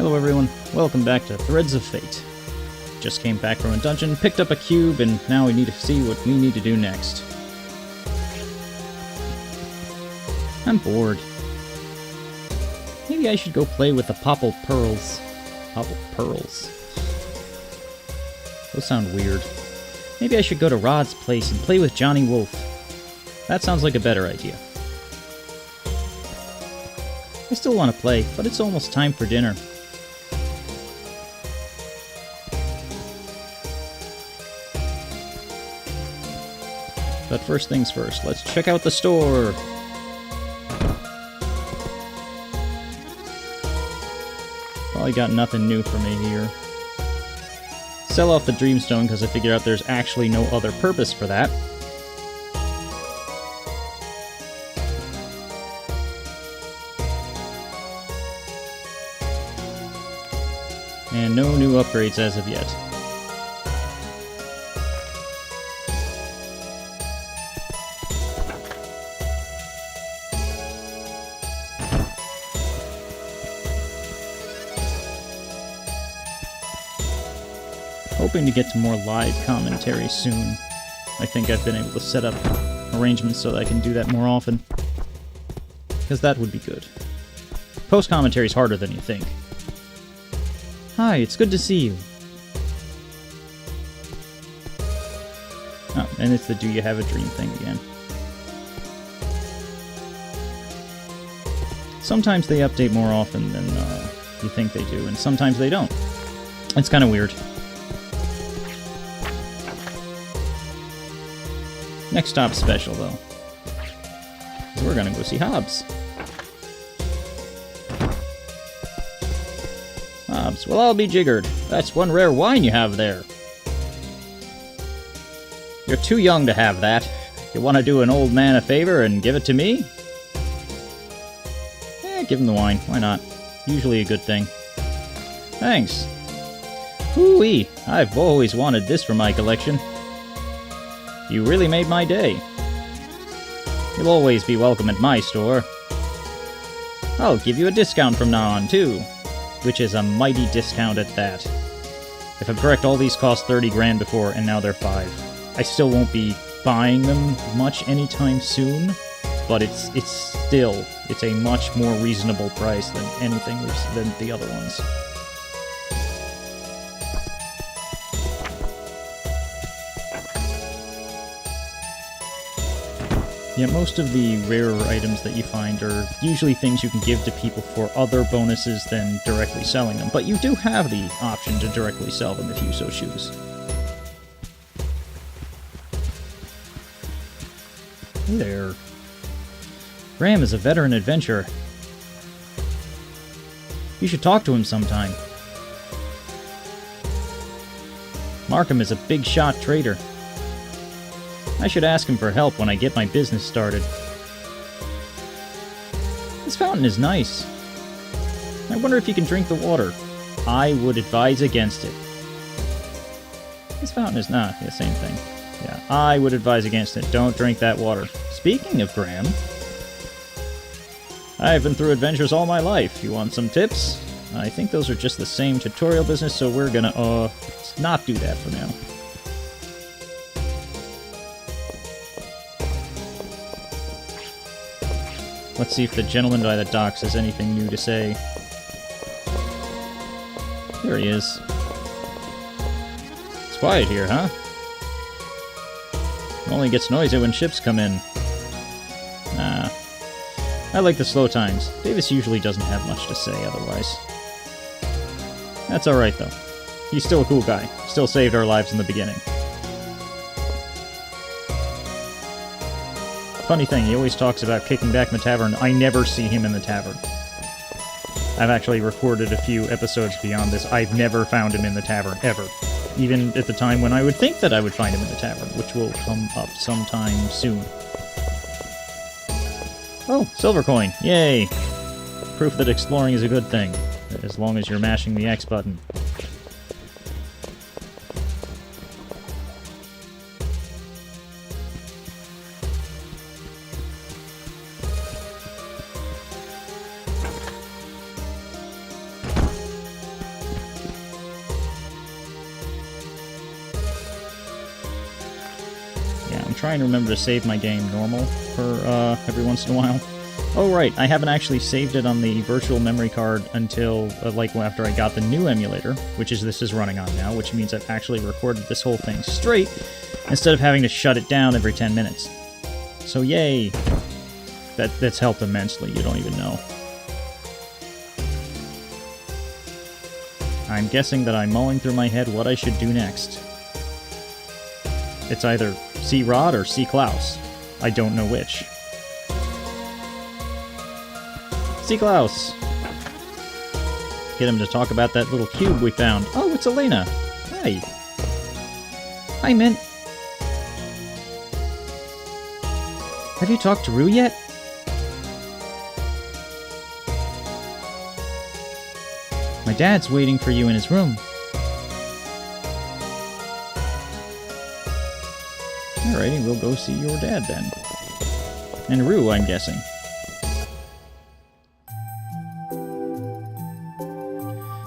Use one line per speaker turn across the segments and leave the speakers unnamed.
Hello everyone, welcome back to Threads of Fate. Just came back from a dungeon, picked up a cube, and now we need to see what we need to do next. I'm bored. Maybe I should go play with the Popple Pearls. Popple Pearls? Those sound weird. Maybe I should go to Rod's place and play with Johnny Wolf. That sounds like a better idea. I still want to play, but it's almost time for dinner. But first things first, let's check out the store! Probably got nothing new for me here. Sell off the Dreamstone because I figured out there's actually no other purpose for that. And no new upgrades as of yet. Hoping to get to more live commentary soon. I think I've been able to set up arrangements so that I can do that more often. Because that would be good. Post-commentary is harder than you think. Hi, it's good to see you. Oh, and it's the do you have a dream thing again. Sometimes they update more often than you think they do, and sometimes they don't. It's kind of weird. Next stop special, though. So we're gonna go see Hobbs. Hobbs, well, I'll be jiggered. That's one rare wine you have there. You're too young to have that. You want to do an old man a favor and give it to me? Give him the wine. Why not? Usually a good thing. Thanks. Hoo-wee! I've always wanted this for my collection. You really made my day. You'll always be welcome at my store. I'll give you a discount from now on, too. Which is a mighty discount at that. If I'm correct, all these cost 30 grand before, and now they're 5. I still won't be buying them much anytime soon, but it's a much more reasonable price than anything than the other ones. Yeah, most of the rarer items that you find are usually things you can give to people for other bonuses than directly selling them, but you do have the option to directly sell them if you so choose. Hey there. Graham is a veteran adventurer. You should talk to him sometime. Markham is a big-shot trader. I should ask him for help when I get my business started. This fountain is nice. I wonder if you can drink the water. I would advise against it. This fountain is not the same thing. Yeah, I would advise against it. Don't drink that water. Speaking of Graham, I've been through adventures all my life. You want some tips? I think those are just the same tutorial business, so we're gonna, not do that for now. Let's see if the gentleman by the docks has anything new to say. There he is. It's quiet here, huh? It only gets noisy when ships come in. Nah. I like the slow times. Davis usually doesn't have much to say otherwise. That's alright, though. He's still a cool guy. Still saved our lives in the beginning. Funny thing, he always talks about kicking back in the tavern. I never see him in the tavern. I've actually recorded a few episodes beyond this. I've never found him in the tavern, ever. Even at the time when I would think that I would find him in the tavern, which will come up sometime soon. Oh, silver coin. Yay! Proof that exploring is a good thing, as long as you're mashing the X button. trying to remember to save my game normal for every once in a while. Oh right, I haven't actually saved it on the virtual memory card until like after I got the new emulator, which is this is running on now, which means I've actually recorded this whole thing straight instead of having to shut it down every 10 minutes. So yay! That's helped immensely, you don't even know. I'm guessing that I'm mulling through my head what I should do next. It's either see Rod or see Klaus. I don't know which. See Klaus! Get him to talk about that little cube we found. Oh, it's Elena! Hi! Hi, Mint! Have you talked to Rue yet? My dad's waiting for you in his room. Alrighty, we'll go see your dad then. And Rue, I'm guessing.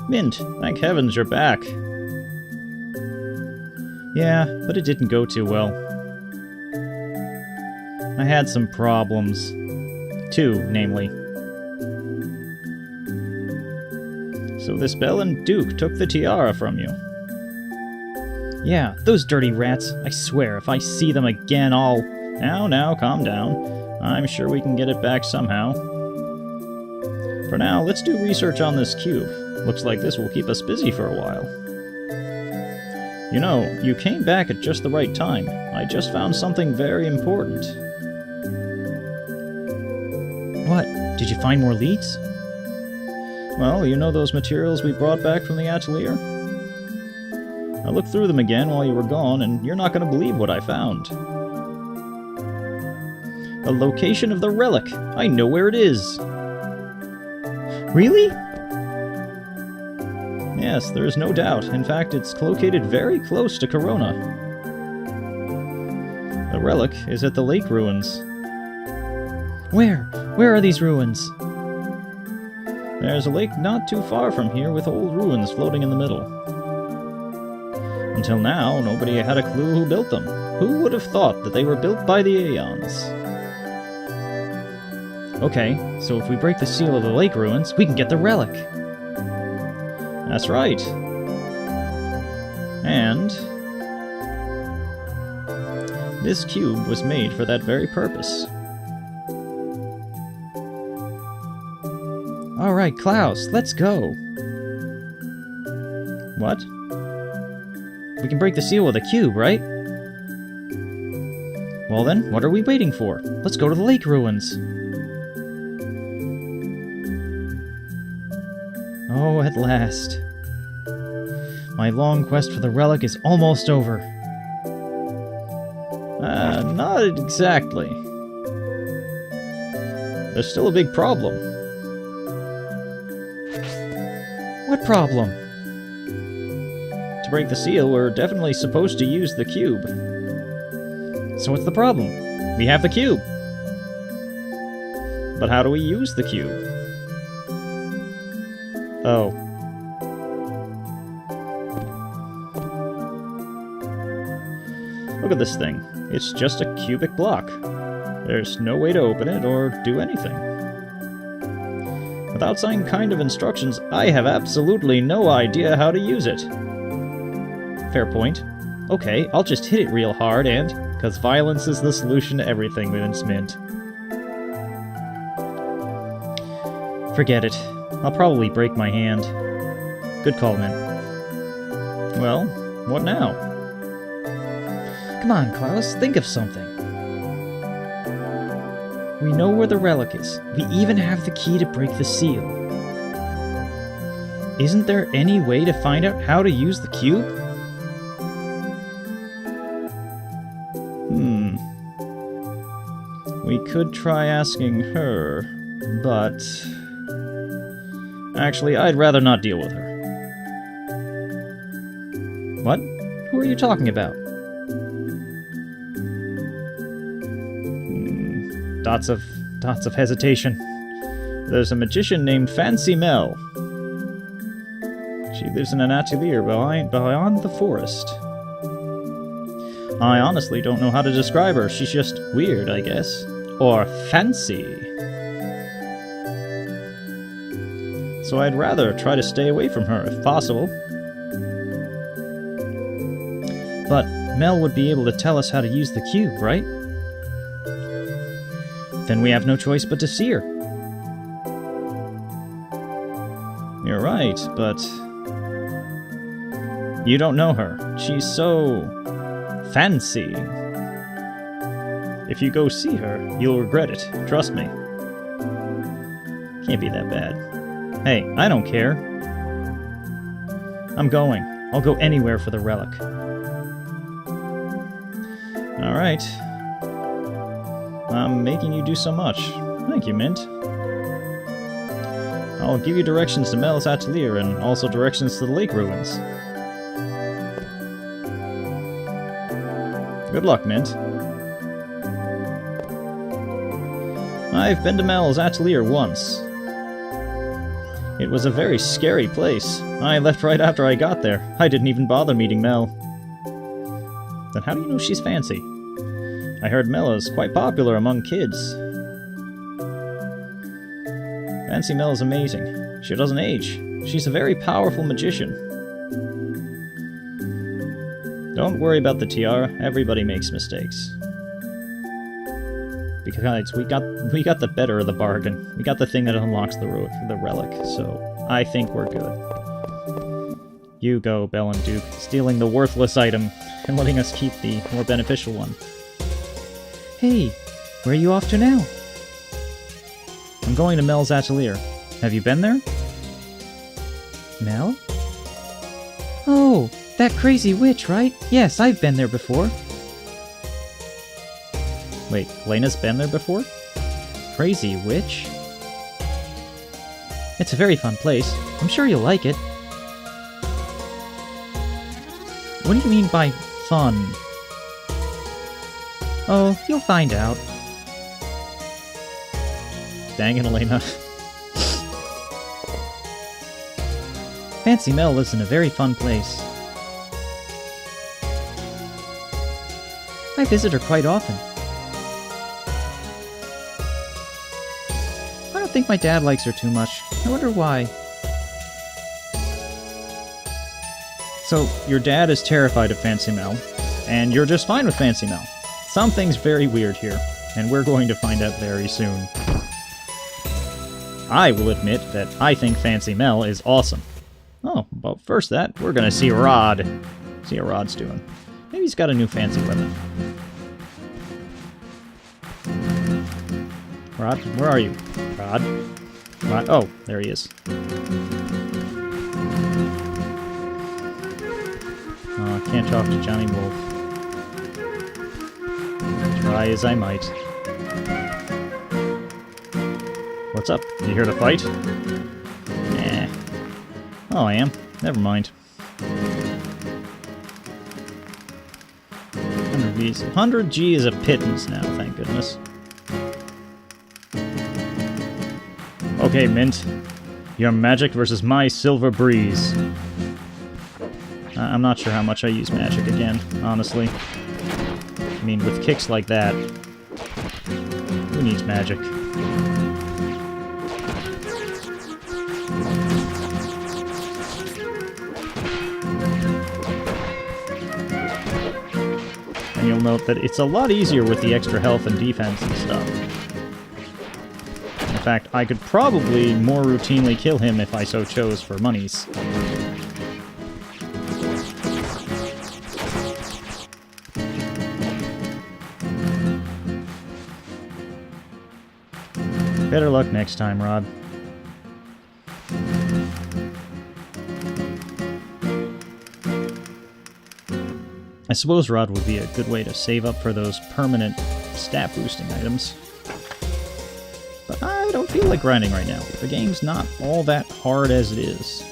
Mint, thank heavens you're back. Yeah, but it didn't go too well. I had some problems. Two, namely. So this Belle and Duke took the tiara from you. Yeah, those dirty rats. I swear, if I see them again, I'll... Now, calm down. I'm sure we can get it back somehow. For now, let's do research on this cube. Looks like this will keep us busy for a while. You know, you came back at just the right time. I just found something very important. What? Did you find more leads? Well, you know those materials we brought back from the atelier? I looked through them again while you were gone, and you're not going to believe what I found. The location of the relic! I know where it is! Really? Yes, there is no doubt. In fact, it's located very close to Corona. The relic is at the lake ruins. Where? Where are these ruins? There's a lake not too far from here with old ruins floating in the middle. Until now, nobody had a clue who built them. Who would have thought that they were built by the Aeons? Okay, so if we break the seal of the lake ruins, we can get the relic. That's right. And this cube was made for that very purpose. Alright, Klaus, let's go. What? We can break the seal with a cube, right? Well then, what are we waiting for? Let's go to the lake ruins. Oh, at last. My long quest for the relic is almost over. Not exactly. There's still a big problem. What problem? To break the seal, we're definitely supposed to use the cube. So what's the problem? We have the cube. But how do we use the cube? Oh. Look at this thing. It's just a cubic block. There's no way to open it or do anything. Without some kind of instructions, I have absolutely no idea how to use it. Fair point. Okay, I'll just hit it real hard and... because violence is the solution to everything within Smint. Forget it. I'll probably break my hand. Good call, Mint. Well, what now? Come on, Klaus, think of something. We know where the relic is. We even have the key to break the seal. Isn't there any way to find out how to use the cube? We could try asking her, but... Actually, I'd rather not deal with her. What? Who are you talking about? Dots of hesitation. There's a magician named Fancy Mel. She lives in an atelier beyond the forest. I honestly don't know how to describe her. She's just weird, I guess. Or fancy. So I'd rather try to stay away from her if possible. But Mel would be able to tell us how to use the cube, right? Then we have no choice but to see her. You're right, but you don't know her. She's so fancy. If you go see her, you'll regret it. Trust me. Can't be that bad. Hey, I don't care. I'm going. I'll go anywhere for the relic. Alright. I'm making you do so much. Thank you, Mint. I'll give you directions to Mel's atelier and also directions to the lake ruins. Good luck, Mint. I've been to Mel's atelier once. It was a very scary place. I left right after I got there. I didn't even bother meeting Mel. Then how do you know she's fancy? I heard Mel is quite popular among kids. Fancy Mel is amazing. She doesn't age. She's a very powerful magician. Don't worry about the tiara. Everybody makes mistakes. Because we got the better of the bargain. We got the thing that unlocks the relic, so I think we're good. You go, Belle and Duke, stealing the worthless item and letting us keep the more beneficial one. Hey, where are you off to now? I'm going to Mel's atelier. Have you been there? Mel? Oh, that crazy witch, right? Yes, I've been there before. Wait, Lena's been there before? Crazy witch? It's a very fun place. I'm sure you'll like it. What do you mean by fun? Oh, you'll find out. Dang it, Elena. Fancy Mel lives in a very fun place. I visit her quite often. I don't think my dad likes her too much. I wonder why. So, your dad is terrified of Fancy Mel, and you're just fine with Fancy Mel. Something's very weird here, and we're going to find out very soon. I will admit that I think Fancy Mel is awesome. Oh, but first that, we're gonna see Rod. See how Rod's doing. Maybe he's got a new fancy weapon. Rod, where are you? Rod? Rod? Oh, there he is. Oh, I can't talk to Johnny Wolf. Try as I might. What's up? You here to fight? Eh. Oh, I am. Never mind. 100 G is a pittance now, thank goodness. Okay, Mint. Your magic versus my silver breeze. I'm not sure how much I use magic again, honestly. I mean, with kicks like that, who needs magic? And you'll note that it's a lot easier with the extra health and defense and stuff. In fact, I could probably more routinely kill him if I so chose for monies. Better luck next time, Rod. I suppose Rod would be a good way to save up for those permanent stat boosting items. But I don't feel like grinding right now. The game's not all that hard as it is.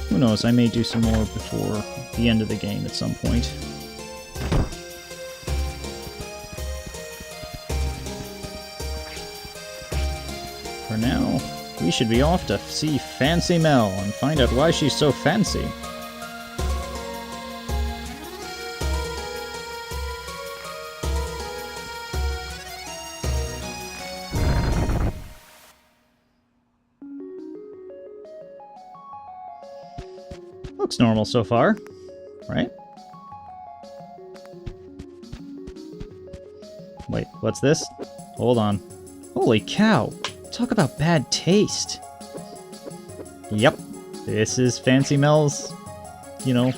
Who knows, I may do some more before the end of the game at some point. For now, we should be off to see Fancy Mel and find out why she's so fancy. Looks normal so far, right? Wait, what's this? Hold on. Holy cow! Talk about bad taste! Yep, this is Fancy Mel's, you know,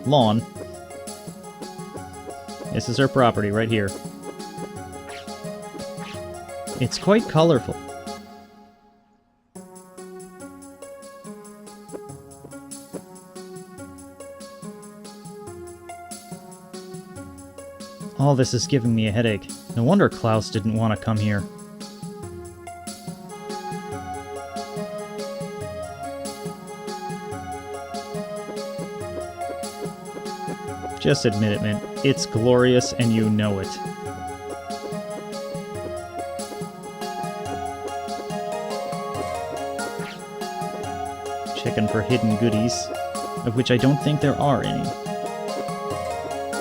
lawn. This is her property right here. It's quite colorful. All this is giving me a headache. No wonder Klaus didn't want to come here. Just admit it, man. It's glorious and you know it. Checking for hidden goodies, of which I don't think there are any.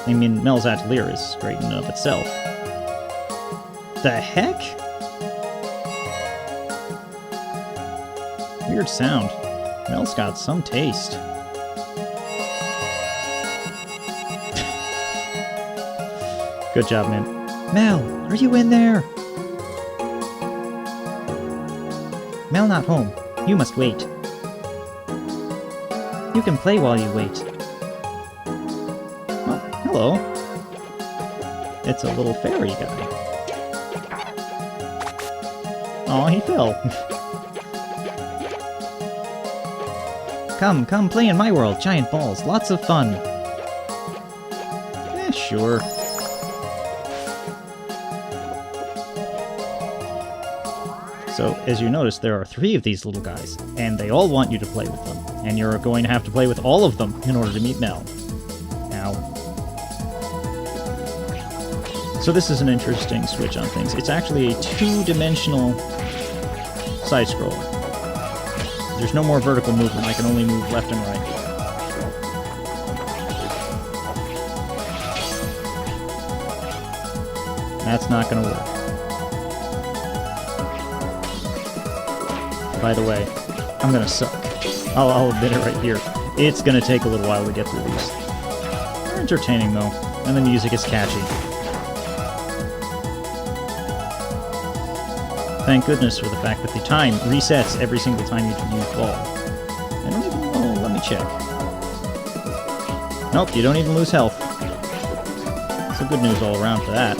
I mean, Mel's atelier is great in and of itself. The heck? Weird sound. Mel's got some taste. Good job, man. Mel, are you in there? Mel not home. You must wait. You can play while you wait. Hello. It's a little fairy guy. Aw, he fell. Come play in my world. Giant balls. Lots of fun. Sure. So, as you notice, there are 3 of these little guys, and they all want you to play with them. And you're going to have to play with all of them in order to meet Mel. So this is an interesting switch on things. It's actually a 2-dimensional side-scroller. There's no more vertical movement. I can only move left and right. That's not going to work. By the way, I'm going to suck. I'll admit it right here. It's going to take a little while to get through these. They're entertaining, though, and the music is catchy. Thank goodness for the fact that the time resets every single time you fall. I don't even know. Let me check. Nope, you don't even lose health. So good news all around for that.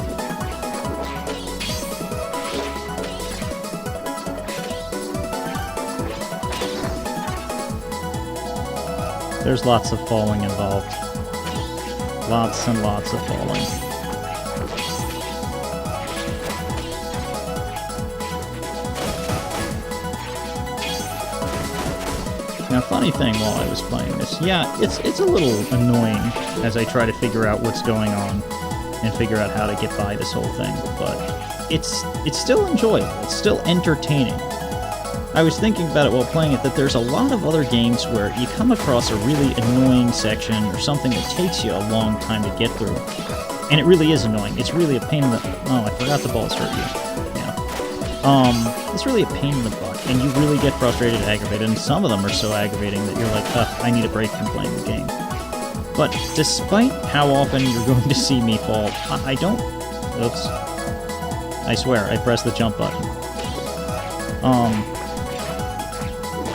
There's lots of falling involved. Lots and lots of falling. Now, funny thing while I was playing this, yeah, it's a little annoying as I try to figure out what's going on and figure out how to get by this whole thing, but it's still enjoyable. It's still entertaining. I was thinking about it while playing it that there's a lot of other games where you come across a really annoying section or something that takes you a long time to get through, and it really is annoying. It's really a pain in the... Oh, I forgot the balls hurt you. Yeah. It's really a pain in the butt, and you really get frustrated and aggravated, and some of them are so aggravating that you're like, I need a break from playing the game. But despite how often you're going to see me fall, I don't... Oops. I swear, I pressed the jump button.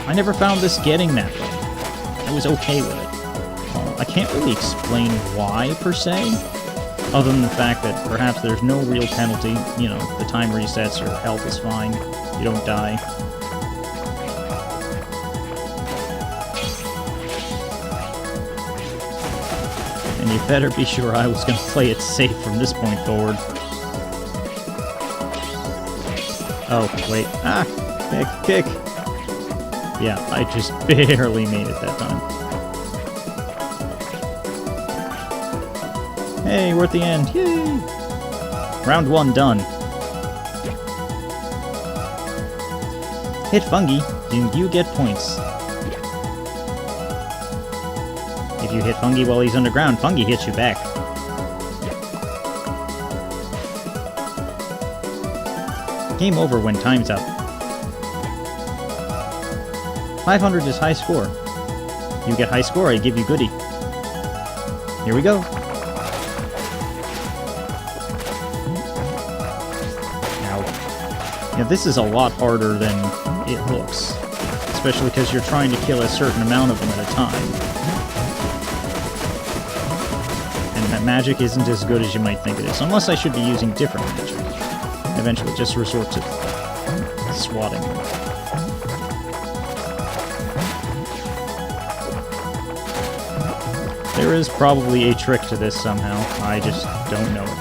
I never found this getting that way. I was okay with it. I can't really explain why, per se, other than the fact that perhaps there's no real penalty. You know, the time resets, your health is fine, you don't die. And you better be sure I was going to play it safe from this point forward. Oh, wait. Ah! Kick! Yeah, I just barely made it that time. Hey, we're at the end. Yay! Round 1 done. Hit Fungi, and you get points. If you hit Fungi while he's underground, Fungi hits you back. Game over when time's up. 500 is high score. You get high score, I give you goodie. Here we go. Now, yeah, this is a lot harder than it looks. Especially because you're trying to kill a certain amount of them at a time. And that magic isn't as good as you might think it is. Unless I should be using different magic. Eventually just resort to swatting them. There is probably a trick to this somehow. I just don't know it.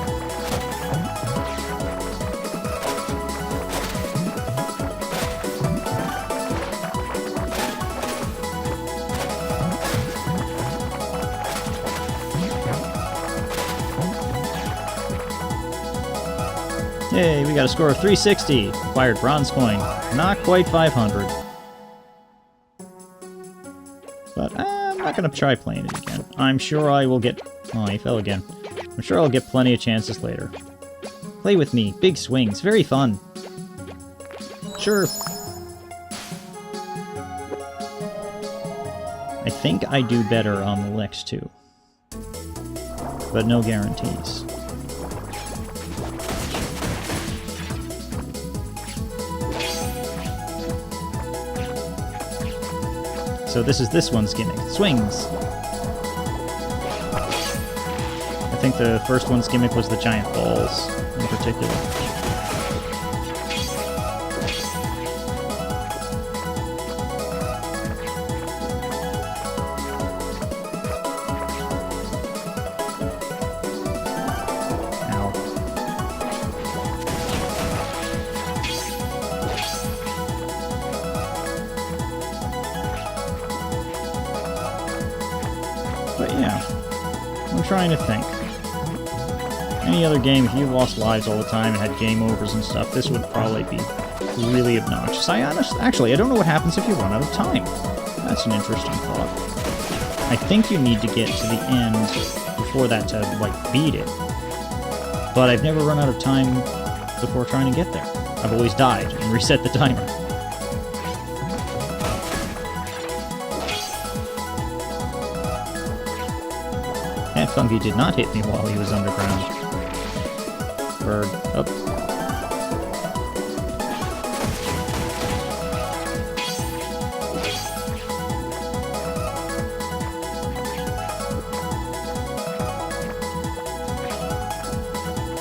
Yay, we got a score of 360. Acquired bronze coin. Not quite 500. But I'm not going to try playing it again. I'm sure I will get... Oh, he fell again. I'm sure I'll get plenty of chances later. Play with me. Big swings. Very fun. Sure. I think I do better on the next two. But no guarantees. So this is this one's gimmick. Swings! I think the first one's gimmick was the giant balls, in particular. But yeah, I'm trying to think. Any other game, if you lost lives all the time and had game overs and stuff, this would probably be really obnoxious. Actually, I don't know what happens if you run out of time. That's an interesting thought. I think you need to get to the end before that to, like, beat it. But I've never run out of time before trying to get there. I've always died and reset the timer. That fungi did not hit me while he was underground. Bird. Up.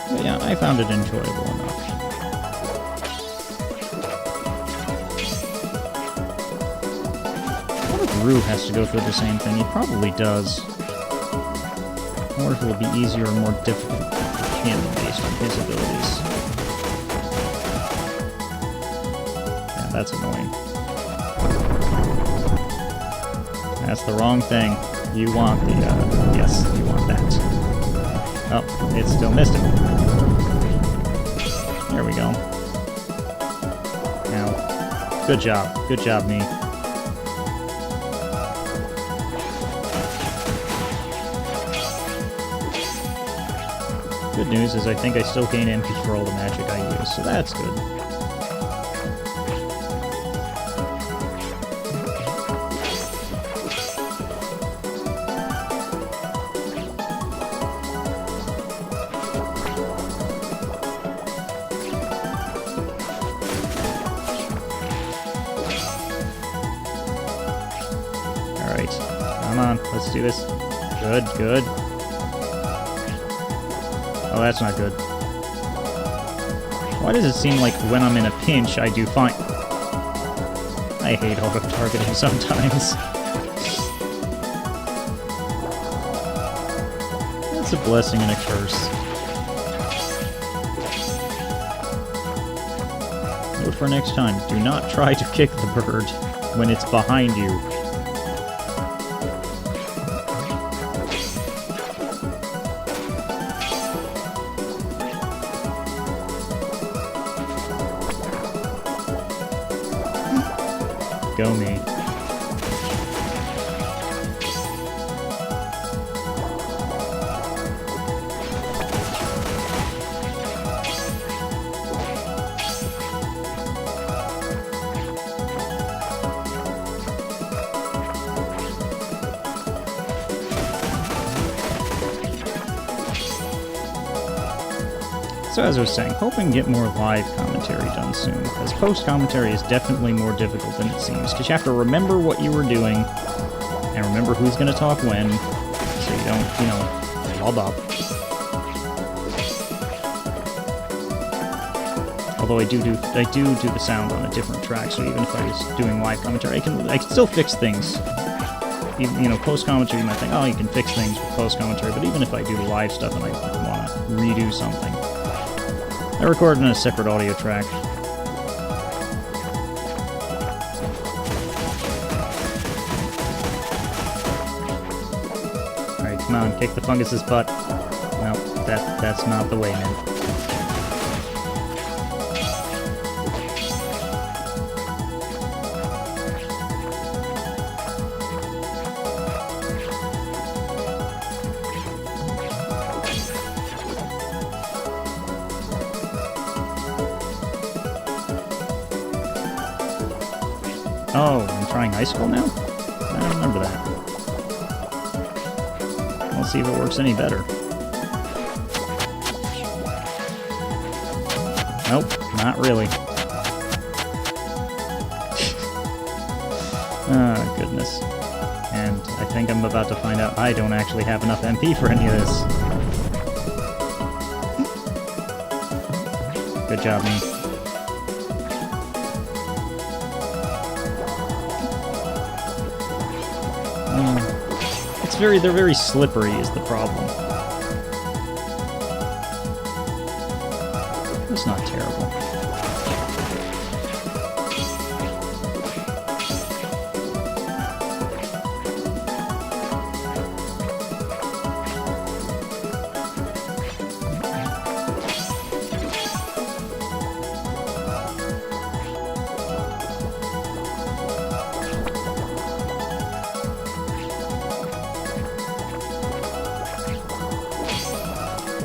But yeah, I found it enjoyable enough. I wonder if Rue has to go through the same thing. He probably does. Or if it will be easier or more difficult for him based on his abilities. Yeah, that's annoying. That's the wrong thing. You want the, yes, you want that. Oh, it still missed him. There we go. Now, good job, me. Good news is I think I still gain MP for all the magic I use, so that's good. Alright, come on, let's do this. Good, good. Oh, that's not good. Why does it seem like when I'm in a pinch, I do fine? I hate auto-targeting sometimes. That's a blessing and a curse. Note for next time, do not try to kick the bird when it's behind you. Go me. So as I was saying, hoping to get more live commentary done soon, because post-commentary is definitely more difficult than it seems, because you have to remember what you were doing, and remember who's going to talk when, so you don't, you know, flub up. Although I do the sound on a different track, so even if I was doing live commentary, I can still fix things. Even, you know, post-commentary, you might think, oh, you can fix things with post-commentary, but even if I do the live stuff and I want to redo something, I record in a separate audio track. Alright, come on, kick the fungus's butt. No, that's not the way, man. Oh, I'm trying Icicle now? I don't remember that. We'll see if it works any better. Nope, not really. Oh, goodness. And I think I'm about to find out I don't actually have enough MP for any of this. Good job, me. They're very slippery is the problem. It's not terrible.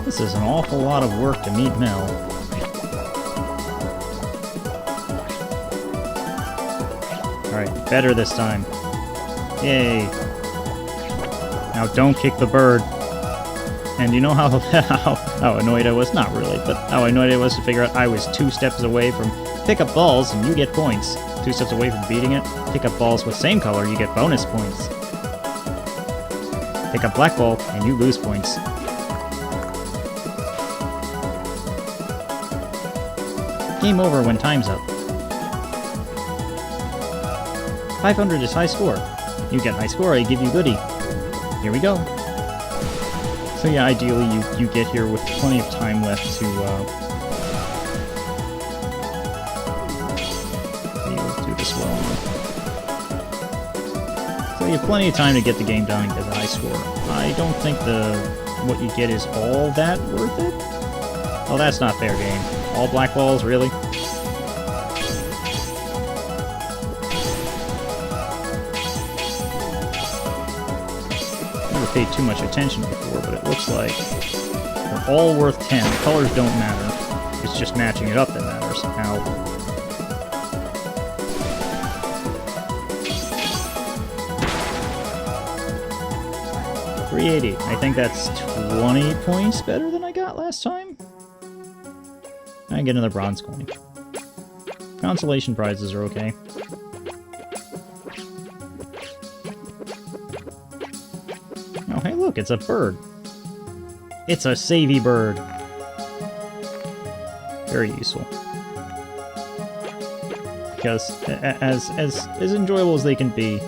This is an awful lot of work to meet Mel. Alright, better this time. Yay. Now don't kick the bird. And you know how annoyed I was? Not really, but how annoyed I was to figure out I was 2 steps away from pick up balls and you get points. 2 steps away from beating it. Pick up balls with same color, you get bonus points. Pick up black ball and you lose points. Game over when time's up. 500 is high score. You get high score, I give you goodie. Here we go. So yeah, ideally you get here with plenty of time left to be able to do this well enough. So you have plenty of time to get the game done and get a high score. I don't think what you get is all that worth it. Oh, that's not fair game. All black balls, really? Never paid too much attention before, but it looks like they're all worth 10. The colors don't matter. It's just matching it up that matters. Now, $380. I think that's 20 points better than I got last time. I get another bronze coin. Consolation prizes are okay. Oh, hey, look, it's a bird. It's a savvy bird. Very useful. Because as enjoyable as they can be,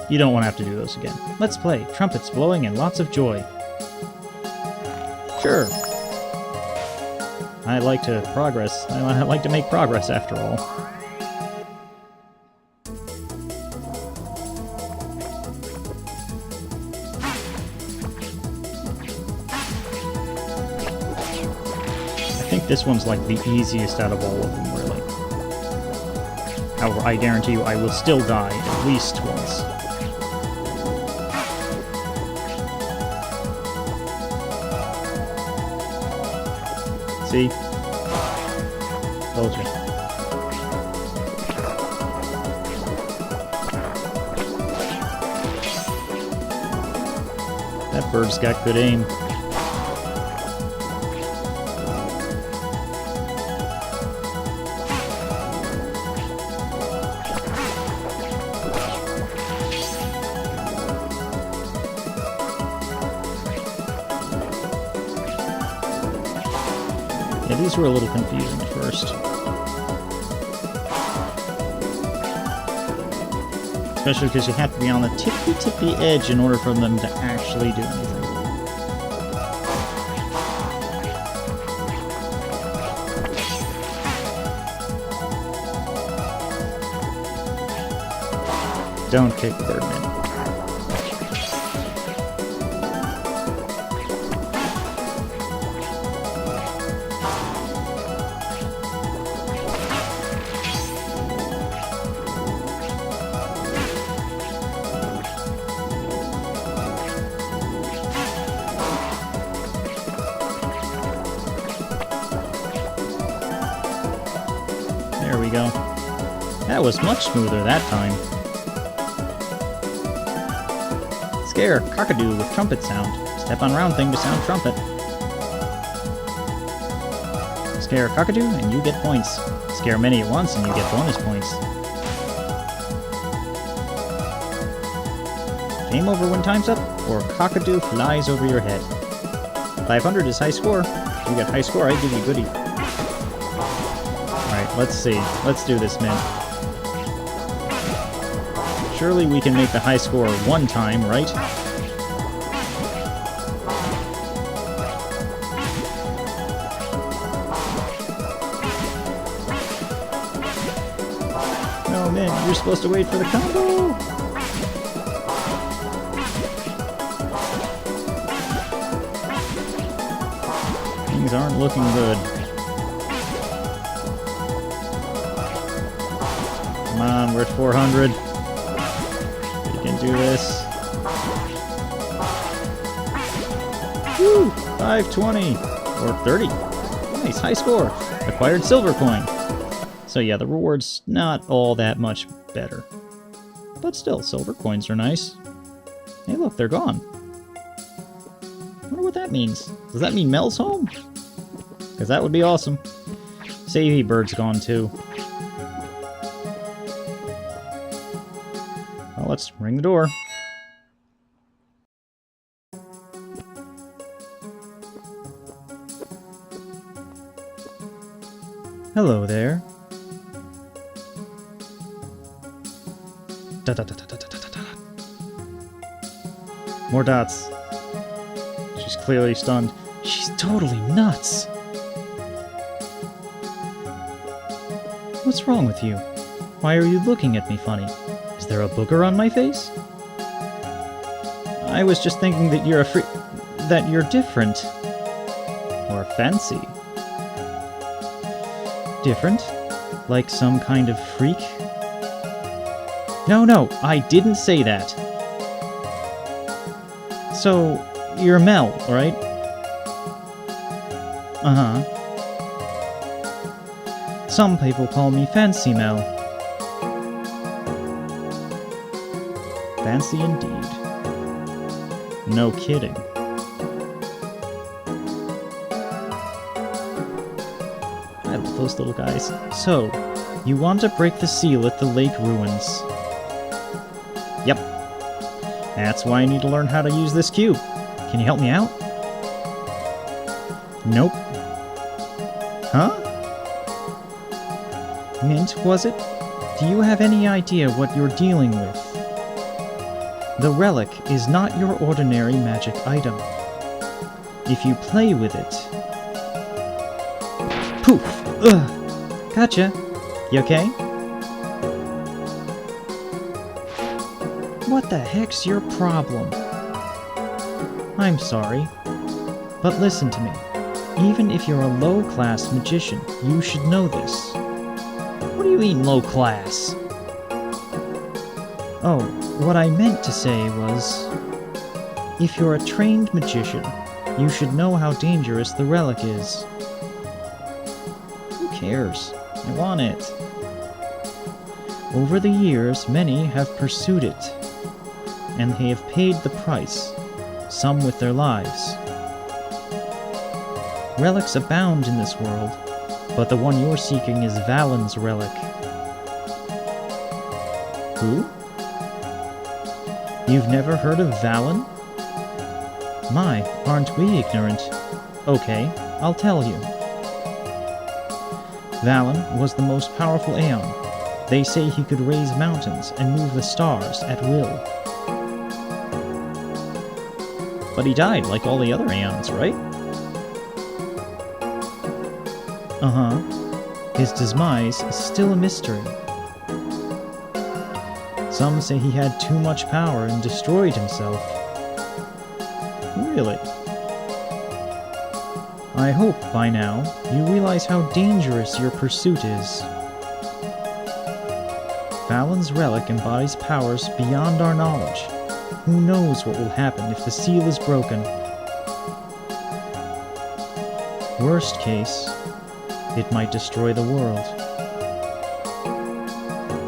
you don't want to have to do those again. Let's play. Trumpets blowing and lots of joy. Sure. I like to progress. I like to make progress, after all. I think this one's like the easiest out of all of them, really. However, I guarantee you I will still die at least once. See? Told you. That bird's got good aim. these were a little confusing at first. Especially because you have to be on the tippy edge in order for them to actually do anything. Don't kick Birdman. There we go. That was much smoother that time. Scare cockadoo with trumpet sound. Step on round thing to sound trumpet. Scare cockadoo and you get points. Scare many at once and you get bonus points. Game over when time's up, or cockadoo flies over your head. 500 is high score. If you get high score, I give you goodie. Alright, let's see. Let's do this, man. Surely we can make the high score one time, right? No, man, you're supposed to wait for the combo! Things aren't looking good. Come on, we're at 400. Do this. Woo! 520 or 30. Nice, high score. Acquired silver coin. So yeah, the reward's not all that much better. But still, silver coins are nice. Hey look, they're gone. I wonder what that means. Does that mean Mel's home? Because that would be awesome. Savey Bird's gone too. Well, let's ring the door. Hello there. Da, da, da, da, da, da, da, da. More dots. She's clearly stunned. She's totally nuts. What's wrong with you? Why are you looking at me funny? Is there a booger on my face? I was just thinking that you're that you're different. Or fancy. Different? Like some kind of freak? No, I didn't say that. So, you're Mel, right? Uh-huh. Some people call me Fancy Mel. Fancy indeed. No kidding. I love those little guys. So, you want to break the seal at the lake ruins. Yep. That's why I need to learn how to use this cube. Can you help me out? Nope. Huh? Mint, was it? Do you have any idea what you're dealing with? The relic is not your ordinary magic item. If you play with it... Poof! Ugh! Gotcha! You okay? What the heck's your problem? I'm sorry, but listen to me. Even if you're a low-class magician, you should know this. What do you mean, low-class? Oh, what I meant to say was... If you're a trained magician, you should know how dangerous the relic is. Who cares? I want it. Over the years, many have pursued it, and they have paid the price, some with their lives. Relics abound in this world, but the one you're seeking is Valen's relic. Who? You've never heard of Valen? My, aren't we ignorant? Okay, I'll tell you. Valen was the most powerful Aeon. They say he could raise mountains and move the stars at will. But he died like all the other Aeons, right? Uh-huh. His demise is still a mystery. Some say he had too much power and destroyed himself. Really? I hope, by now, you realize how dangerous your pursuit is. Valen's relic embodies powers beyond our knowledge. Who knows what will happen if the seal is broken? Worst case, it might destroy the world.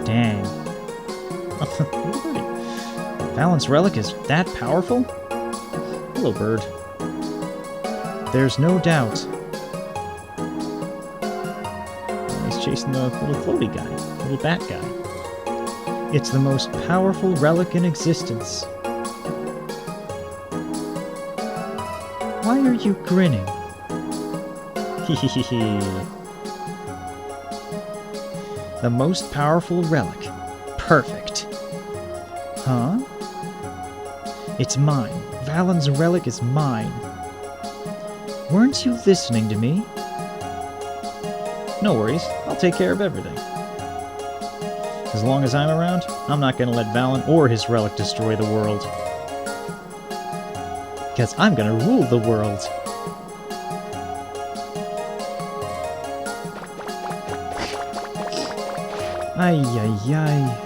Dang. Valen's relic is that powerful? Hello, bird. There's no doubt. Oh, he's chasing the little floaty guy, little bat guy. It's the most powerful relic in existence. Why are you grinning? Hehehe. The most powerful relic. Perfect. Huh? It's mine. Valen's relic is mine. Weren't you listening to me? No worries. I'll take care of everything. As long as I'm around, I'm not going to let Valen or his relic destroy the world. Because I'm going to rule the world. Ay, ay, ay.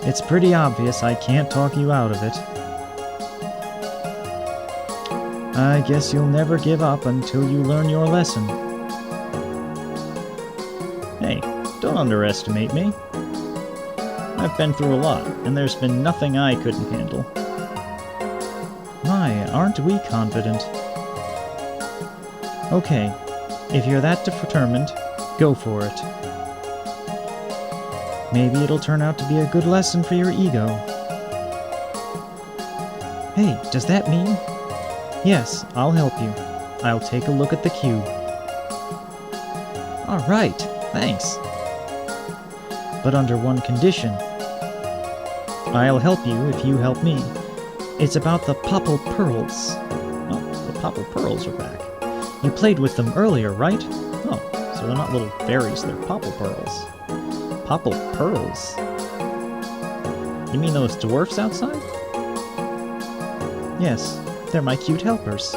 It's pretty obvious I can't talk you out of it. I guess you'll never give up until you learn your lesson. Hey, don't underestimate me. I've been through a lot, and there's been nothing I couldn't handle. My, aren't we confident? Okay, if you're that determined, go for it. Maybe it'll turn out to be a good lesson for your ego. Hey, does that mean? Yes, I'll help you. I'll take a look at the cube. Alright, thanks. But under one condition. I'll help you if you help me. It's about the Popple Pearls. Oh, the Popple Pearls are back. You played with them earlier, right? Oh, so they're not little fairies, they're Popple Pearls. Popple Pearls? You mean those dwarfs outside? Yes. They're my cute helpers.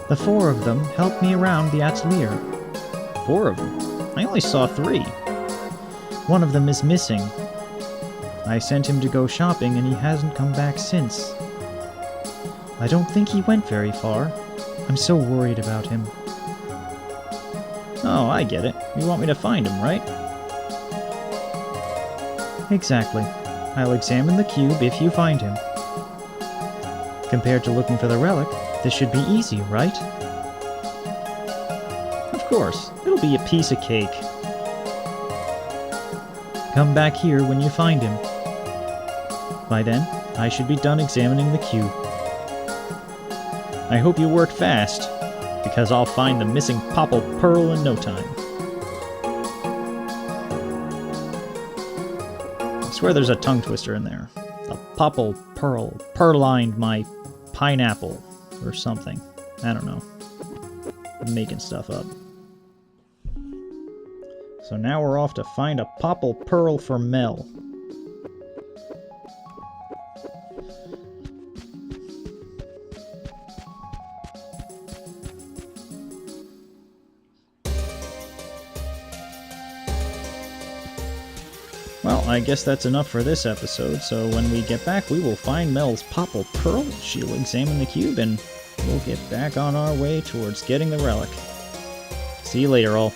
The 4 of them help me around the atelier. 4 of them? I only saw 3. One of them is missing. I sent him to go shopping and he hasn't come back since. I don't think he went very far. I'm so worried about him. Oh, I get it. You want me to find him, right? Exactly. I'll examine the cube if you find him. Compared to looking for the relic, this should be easy, right? Of course, it'll be a piece of cake. Come back here when you find him. By then, I should be done examining the cube. I hope you work fast, because I'll find the missing Popple Pearl in no time. I swear there's a tongue twister in there. The Popple Pearl purlined my pineapple or something. I don't know. I'm making stuff up. So now we're off to find a Popple Pearl for Mel. Well, I guess that's enough for this episode, so when we get back, we will find Mel's Popple Pearl, she'll examine the cube, and we'll get back on our way towards getting the relic. See you later, all.